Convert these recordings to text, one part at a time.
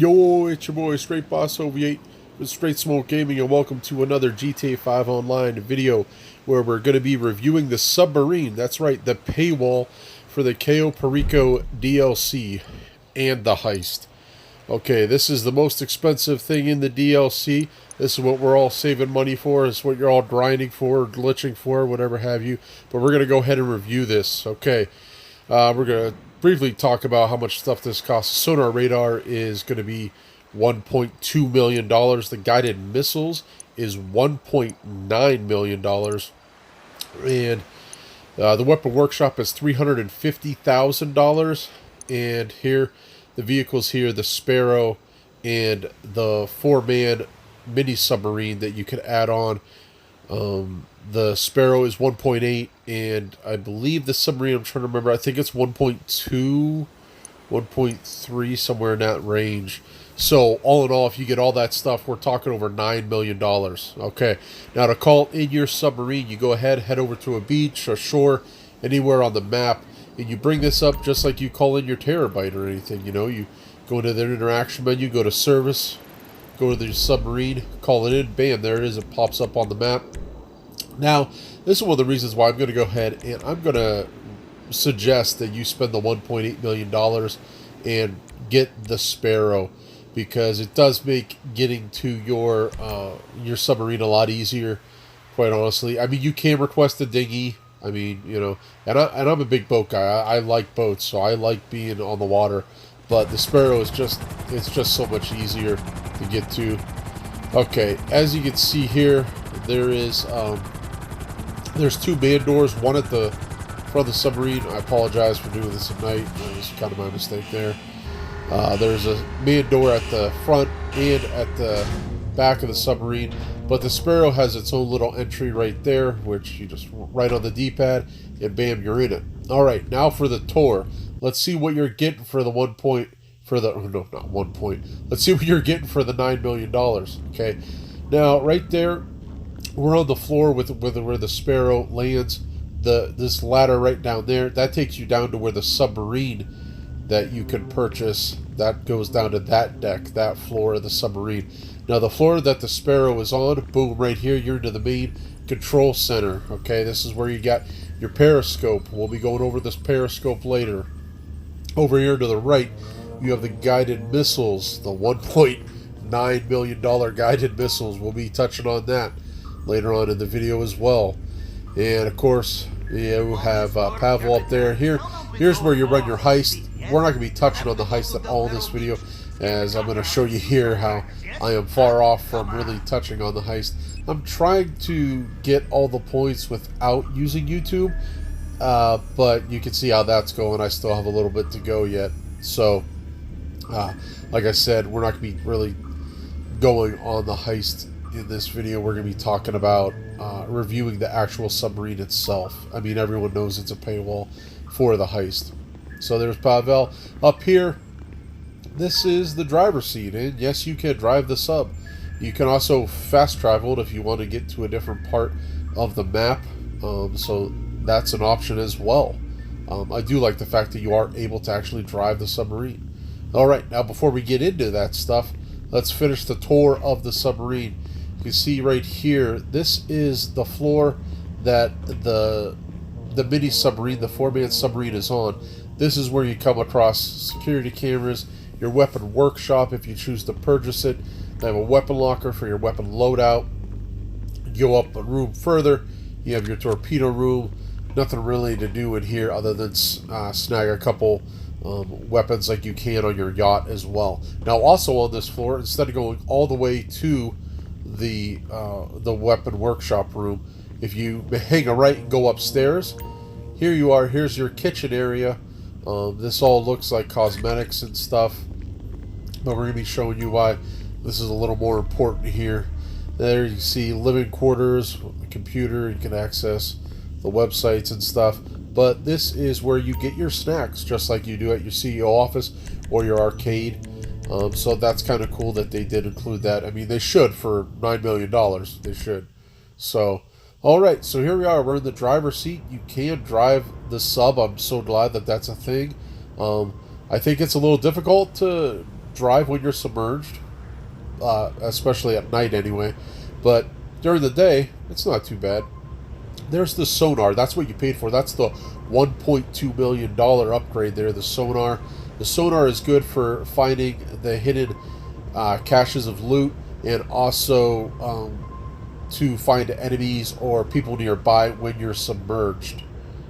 Yo, it's your boy Straight Boss OV8 with Straight Smoke Gaming, and welcome to another GTA 5 Online video where we're going to be reviewing the Submarine. That's right, the paywall for the Cayo Perico DLC and the heist. Okay, this is the most expensive thing in the DLC. This is what we're all saving money for. This is what you're all grinding for, glitching for, whatever have you. But we're going to go ahead and review this. Okay, we're going to briefly talk about how much stuff this costs. Sonar radar is going to be $1.2 million. The guided missiles is $1.9 million. And the weapon workshop is $350,000. And here, the vehicles here, the Sparrow and the 4-man mini submarine that you can add on. The Sparrow is 1.8, and I believe the submarine, I'm trying to remember, I think it's 1.2, 1.3, somewhere in that range. So, all in all, if you get all that stuff, we're talking over $9 million. Okay, now to call in your submarine, you go ahead, head over to a beach, a shore, anywhere on the map, and you bring this up just like you call in your terabyte or anything. You know, you go into the interaction menu, go to service, go to the submarine, call it in, bam, there it is, it pops up on the map. Now, this is one of the reasons why I'm going to go ahead and I'm going to suggest that you spend the $1.8 million and get the Sparrow, because it does make getting to your submarine a lot easier, quite honestly. I mean, you can request a dinghy. I mean, you know, and I'm a big boat guy. I like boats, so I like being on the water. But the Sparrow is just so much easier to get to. Okay, as you can see here, there is there's two man doors, one at the front of the submarine. I apologize for doing this at night. That was kind of my mistake there. There's a man door at the front and at the back of the submarine, but the Sparrow has its own little entry right there, which you just right on the D-pad, and bam, you're in it. All right, now for the tour. Let's see what you're getting for the Let's see what you're getting for the $9 million. Okay, now right there, we're on the floor with where the Sparrow lands. This ladder right down there, that takes you down to where the submarine that you can purchase, that goes down to that deck, that floor of the submarine. Now the floor that the Sparrow is on, boom, right here, you're into the main control center. Okay, this is where you got your periscope. We'll be going over this periscope later. Over here to the right, you have the guided missiles, the $1.9 million guided missiles. We'll be touching on that later on in the video as well. And of course, you have Pavel up there. Here's where you run your heist. We're not going to be touching on the heist at all in this video, as I'm going to show you here how I am far off from really touching on the heist. I'm trying to get all the points without using YouTube, but you can see how that's going. I still have a little bit to go yet. So, like I said, we're not going to be really going on the heist in this video. We're going to be talking about reviewing the actual submarine itself. I mean, everyone knows it's a paywall for the heist. So there's Pavel. Up here, this is the driver's seat, and yes, you can drive the sub. You can also fast travel it if you want to get to a different part of the map, so that's an option as well. I do like the fact that you are able to actually drive the submarine. Alright, now before we get into that stuff, let's finish the tour of the submarine. You can see right here, this is the floor that the mini submarine, the 4-man submarine, is on. This is where you come across security cameras, your weapon workshop if you choose to purchase it. They have a weapon locker for your weapon loadout. Go up a room further, you have your torpedo room. Nothing really to do in here other than snag a couple weapons like you can on your yacht as well. Now also on this floor, instead of going all the way to the weapon workshop room, if you hang a right and go upstairs, here you are. Here's your kitchen area. This all looks like cosmetics and stuff, but we're going to be showing you why this is a little more important here. There you see living quarters, the computer, you can access the websites and stuff, but this is where you get your snacks, just like you do at your CEO office or your arcade. So that's kind of cool that they did include that. I mean, they should for $9 million. They should. So, alright, so here we are. We're in the driver's seat. You can drive the sub. I'm so glad that that's a thing. I think it's a little difficult to drive when you're submerged, especially at night anyway. But during the day, it's not too bad. There's the sonar. That's what you paid for. That's the $1.2 million upgrade there, the sonar. The sonar is good for finding the hidden caches of loot, and also to find enemies or people nearby when you're submerged.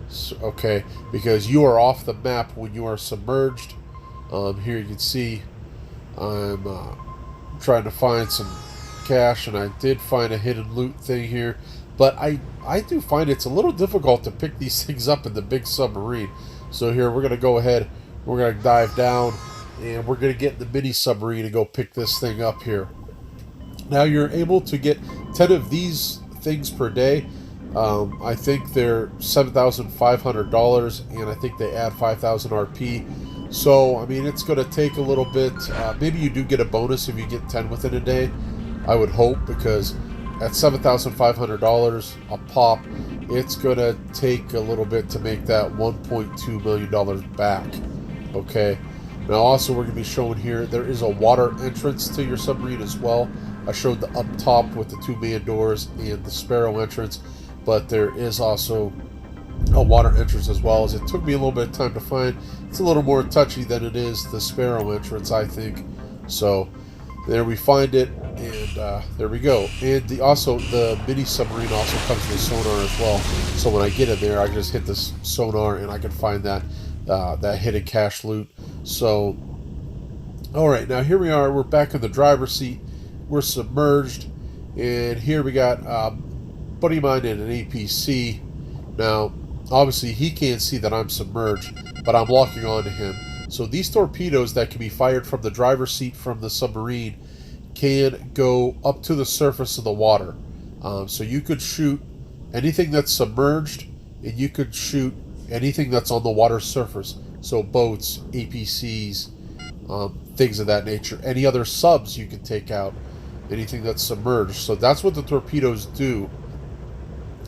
So, okay, because you are off the map when you are submerged. Here you can see I'm trying to find some cache, and I did find a hidden loot thing here. But I do find it's a little difficult to pick these things up in the big submarine. So here, we're going to go ahead, we're going to dive down, and we're going to get in the mini submarine and go pick this thing up here. Now, you're able to get 10 of these things per day. I think they're $7,500, and I think they add 5,000 RP. So, I mean, it's going to take a little bit. Maybe you do get a bonus if you get 10 within a day. I would hope, because at $7,500 a pop, it's going to take a little bit to make that $1.2 million back. Okay. Now, also, we're going to be showing here, there is a water entrance to your submarine as well. I showed the up top with the 2 man doors and the Sparrow entrance, but there is also a water entrance as well. As it took me a little bit of time to find. It's a little more touchy than it is the Sparrow entrance, I think. So there we find it, and there we go. And the mini submarine also comes with sonar as well. So when I get in there, I just hit this sonar and I can find that that hidden cache loot. So, all right, now here we are. We're back in the driver's seat. We're submerged, and here we got buddy of mine in an APC. Now, obviously, he can't see that I'm submerged, but I'm locking onto him. So these torpedoes that can be fired from the driver's seat from the submarine can go up to the surface of the water. So you could shoot anything that's submerged, and you could shoot anything that's on the water surface. So boats, APCs, things of that nature. Any other subs you can take out. Anything that's submerged. So that's what the torpedoes do.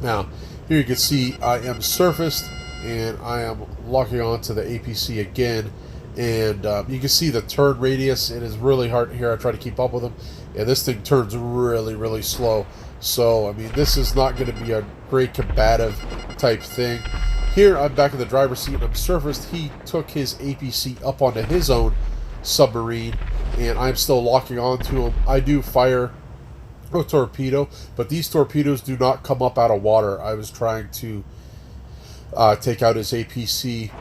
Now, here you can see I am surfaced, and I am locking onto the APC again. And you can see the turn radius. It is really hard here. I try to keep up with them, and this thing turns really, really slow. So, I mean, this is not going to be a great combative type thing. Here, I'm back in the driver's seat, and I'm surfaced. He took his APC up onto his own submarine, and I'm still locking onto him. I do fire a torpedo, but these torpedoes do not come up out of water. I was trying to take out his APC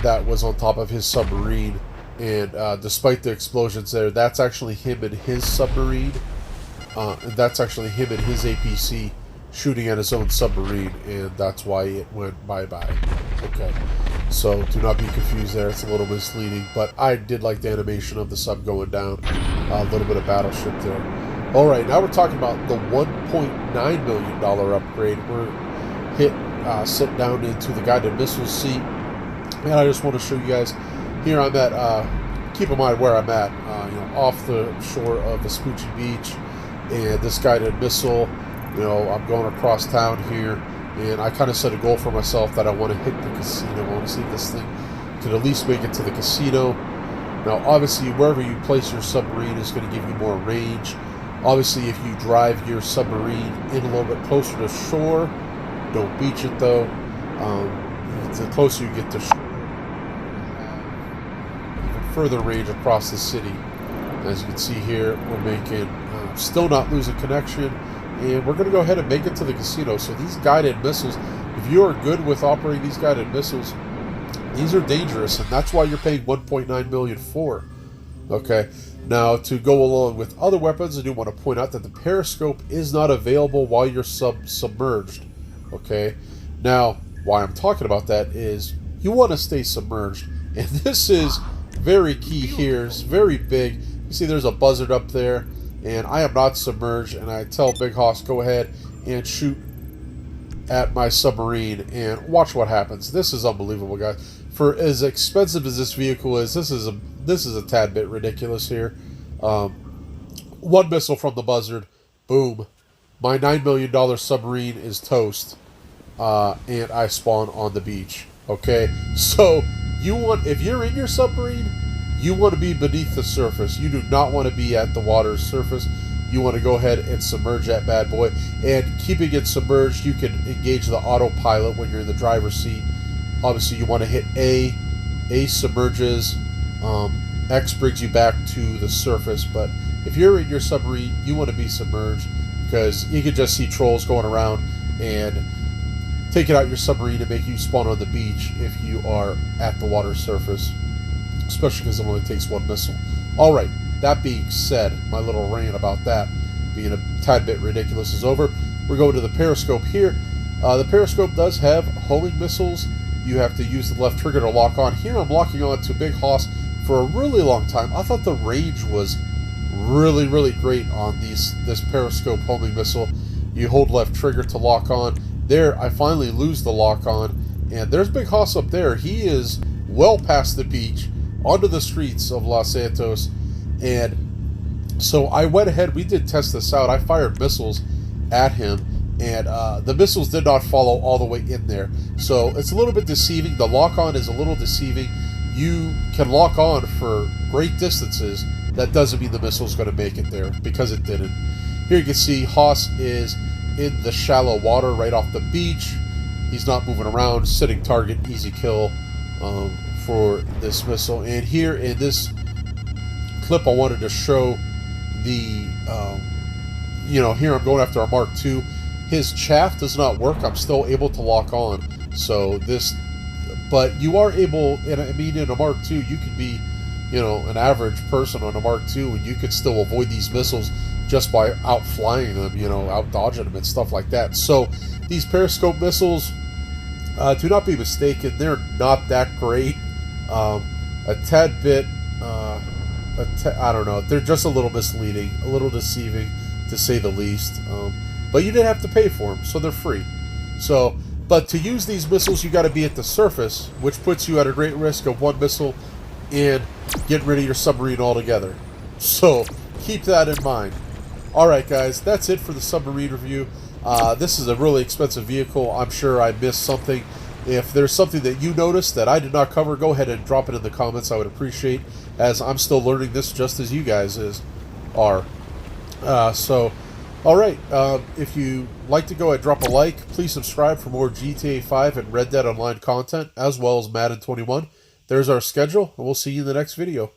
that was on top of his submarine, and despite the explosions there, that's actually him and his submarine, and that's actually him and his APC shooting at his own submarine, and that's why it went bye-bye. Okay, so do not be confused there. It's a little misleading, but I did like the animation of the sub going down. A little bit of battleship there. All right, now we're talking about the $1.9 million upgrade. We're sit down into the guided missile seat, and I just want to show you guys. Here I'm at. Keep in mind where I'm at. Off the shore of Vespucci Beach, and this guided missile. I'm going across town here, and I kind of set a goal for myself that I want to hit the casino. I want to see if this thing can at least make it to the casino. Now, obviously, wherever you place your submarine is going to give you more range. Obviously, if you drive your submarine in a little bit closer to shore, don't beach it though. The closer you get to shore, even further range across the city. As you can see here, we're making, still not losing connection. And we're going to go ahead and make it to the casino. So these guided missiles, if you are good with operating these guided missiles, these are dangerous, and that's why you're paying $1.9 million for. Okay, now to go along with other weapons, I do want to point out that the periscope is not available while you're submerged. Okay, now why I'm talking about that is you want to stay submerged, and this is very key here. It's very big. You see, there's a buzzard up there. And I am not submerged, and I tell Big Hoss, go ahead and shoot at my submarine, and watch what happens. This is unbelievable, guys. For as expensive as this vehicle is, this is a tad bit ridiculous here. One missile from the buzzard, boom. My $9 million submarine is toast, and I spawn on the beach. Okay, so if you're in your submarine, you want to be beneath the surface. You do not want to be at the water's surface. You want to go ahead and submerge that bad boy. And keeping it submerged, you can engage the autopilot when you're in the driver's seat. Obviously, you want to hit A. A submerges. X brings you back to the surface. But if you're in your submarine, you want to be submerged, because you can just see trolls going around and taking out your submarine and make you spawn on the beach if you are at the water surface, especially because it only takes one missile. Alright, that being said, my little rant about that being a tad bit ridiculous is over. We're going to the periscope here. The periscope does have homing missiles. You have to use the left trigger to lock on. Here I'm locking on to Big Hoss for a really long time. I thought the range was really, really great on this periscope homing missile. You hold left trigger to lock on. There, I finally lose the lock on, and there's Big Hoss up there. He is well past the beach, onto the streets of Los Santos, and so I went ahead. We did test this out. I fired missiles at him, and the missiles did not follow all the way in there. So it's a little bit deceiving. The lock on is a little deceiving. You can lock on for great distances. That doesn't mean the missile is going to make it there, because it didn't. Here you can see Hoss is in the shallow water right off the beach. He's not moving around. Sitting target, easy kill for this missile. And here in this clip, I wanted to show the, here I'm going after a Mark II. His chaff does not work. I'm still able to lock on. So this, but you are able, and I mean, in a Mark II, you can be, an average person on a Mark II, and you could still avoid these missiles just by outflying them, out dodging them and stuff like that. So these periscope missiles, do not be mistaken, they're not that great. A tad bit, I don't know, they're just a little misleading, a little deceiving, to say the least. But you didn't have to pay for them, so they're free. So, but to use these missiles, you got to be at the surface, which puts you at a great risk of one missile and getting rid of your submarine altogether. So keep that in mind. Alright guys, that's it for the submarine review. This is a really expensive vehicle. I'm sure I missed something. If there's something that you noticed that I did not cover, go ahead and drop it in the comments. I would appreciate, as I'm still learning this just as you guys are. Alright, if you like to go ahead and drop a like, please subscribe for more GTA 5 and Red Dead Online content, as well as Madden 21. There's our schedule, and we'll see you in the next video.